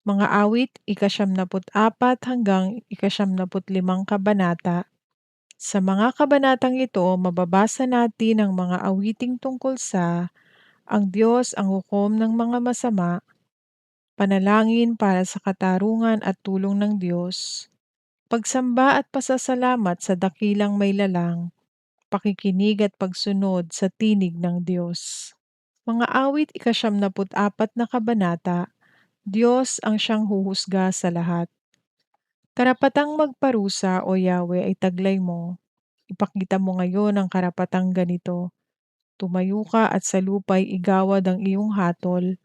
Mga awit, ika-siyamnaput-apat hanggang ika-siyamnaput-limang kabanata. Sa mga kabanatang ito, mababasa natin ang mga awiting tungkol sa ang Diyos ang hukom ng mga masama, panalangin para sa katarungan at tulong ng Diyos, pagsamba at pasasalamat sa dakilang may lalang, pakikinig at pagsunod sa tinig ng Diyos. Mga awit, ika-siyamnaput-apat na kabanata. Diyos ang siyang huhusga sa lahat. Karapatang magparusa o Yahweh ay taglay mo. Ipakita mo ngayon ang karapatang ganito. Tumayo ka at sa lupa'y igawad ang iyong hatol.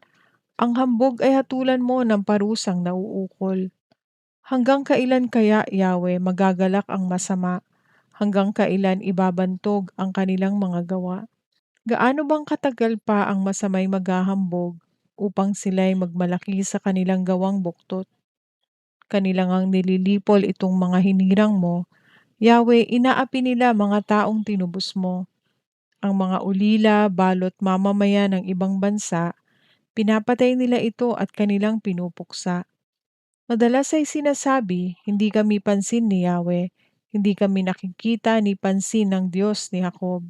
Ang hambog ay hatulan mo ng parusang nauukol. Hanggang kailan kaya, Yahweh, magagalak ang masama? Hanggang kailan ibabantog ang kanilang mga gawa? Gaano bang katagal pa ang masamay maghahambog upang sila'y magmalaki sa kanilang gawang buktot? Kanilang ang nililipol itong mga hinirang mo. Yahweh, inaapi nila mga taong tinubos mo. Ang mga ulila, balot mamamayan ng ibang bansa, pinapatay nila ito at kanilang pinupuksa. Madalas ay sinasabi, hindi kami pansin ni Yahweh, hindi kami nakikita ni pansin ng Diyos ni Jacob.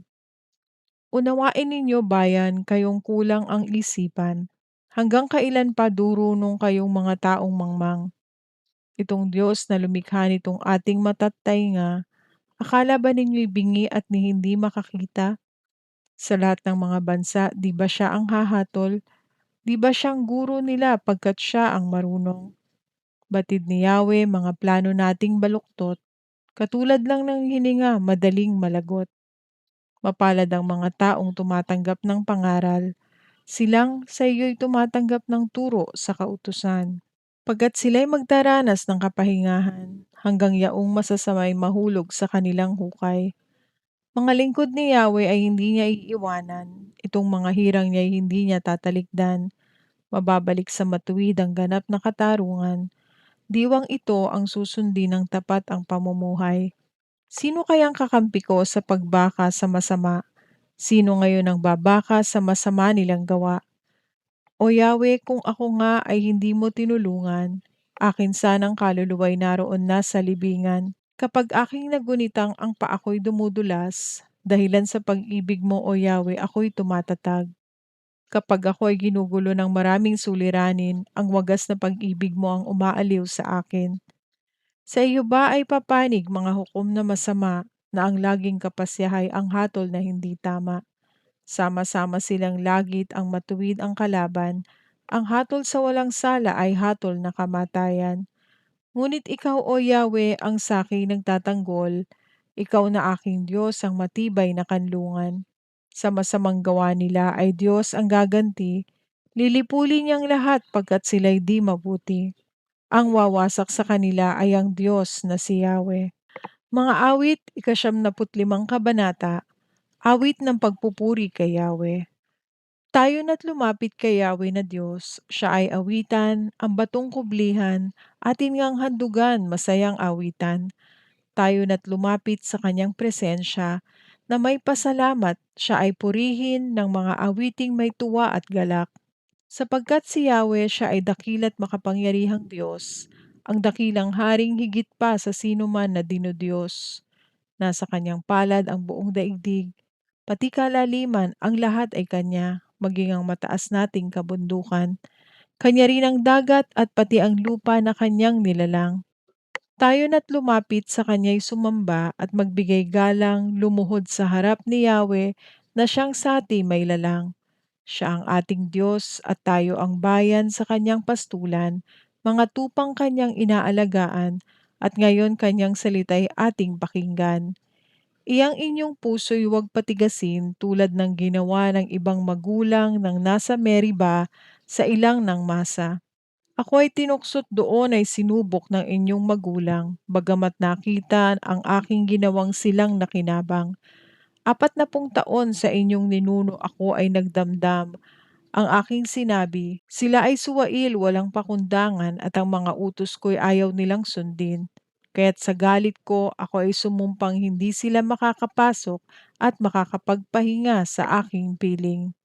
Unawain ninyo bayan, kayong kulang ang isipan. Hanggang kailan pa durunong kayong mga taong mangmang? Itong Diyos na lumikha nitong ating nga, akala ba ninyo'y bingi at ni hindi makakita? Sa lahat ng mga bansa, di ba siya ang hahatol? Di ba siyang guro nila pagkat siya ang marunong? Batid ni Yahweh mga plano nating baluktot, katulad lang ng hininga madaling malagot. Mapalad ang mga taong tumatanggap ng pangaral, silang sa iyo'y tumatanggap ng turo sa kautusan. Pagkat sila'y magdaranas ng kapahingahan, hanggang yaong masasamay mahulog sa kanilang hukay. Mga lingkod ni Yahweh ay hindi niya iiwanan, itong mga hirang niya ay hindi niya tatalikdan, mababalik sa matuwid ang ganap na katarungan. Diwang ito ang susundin ng tapat ang pamumuhay. Sino kayang kakampi ko sa pagbaka sa masama? Sino ngayon ang babaka sa masama nilang gawa? O Yahweh, kung ako nga ay hindi mo tinulungan, akin sanang kaluluway naroon na sa libingan. Kapag aking nagunitang ang paako'y dumudulas, dahilan sa pag-ibig mo, O Yahweh, ako'y tumatatag. Kapag ako ay ginugulo ng maraming suliranin, ang wagas na pag-ibig mo ang umaaliw sa akin. Sa iyo ba ay papanig mga hukom na masama, na ang laging kapasyahay ang hatol na hindi tama? Sama-sama silang lagit ang matuwid ang kalaban, ang hatol sa walang sala ay hatol na kamatayan. Ngunit ikaw, O Yahweh, ang sa'king nagtatanggol, ikaw na aking Diyos ang matibay na kanlungan. Sa masamang gawa nila ay Diyos ang gaganti, lilipulin niyang lahat pagkat sila'y di mabuti. Ang wawasak sa kanila ay ang Diyos na si Yahweh. Mga awit, ika-siyamnaput-limang kabanata. Awit ng pagpupuri kay Yahweh. Tayo na't lumapit kay Yahweh na Diyos, siya ay awitan, ang batong kublihan, atin ngang handugan, masayang awitan. Tayo na't lumapit sa kanyang presensya, na may pasalamat, siya ay purihin ng mga awiting may tuwa at galak. Sapagkat si Yahweh siya ay dakila't makapangyarihang Diyos, ang dakilang haring higit pa sa sino man na dinudiyos. Nasa kanyang palad ang buong daigdig, pati kalaliman ang lahat ay kanya, maging ang mataas nating kabundukan. Kanya rin ang dagat at pati ang lupa na kanyang nilalang. Tayo na't lumapit sa kanya'y sumamba at magbigay galang, lumuhod sa harap ni Yahweh na siyang sati may lalang. Siya ang ating Diyos at tayo ang bayan sa kanyang pastulan, mga tupang kanyang inaalagaan, at ngayon kanyang salita'y ating pakinggan. Iyang inyong puso'y huwag patigasin tulad ng ginawa ng ibang magulang ng nasa Meriba sa ilang ng masa. Ako ay tinuksot doon ay sinubok ng inyong magulang, bagamat nakita ang aking ginawang silang nakinabang. 40 taon sa inyong ninuno ako ay nagdamdam. Ang aking sinabi, sila ay suwail, walang pakundangan at ang mga utos ko'y ayaw nilang sundin. Kaya't sa galit ko, ako ay sumumpang hindi sila makakapasok at makakapagpahinga sa aking piling.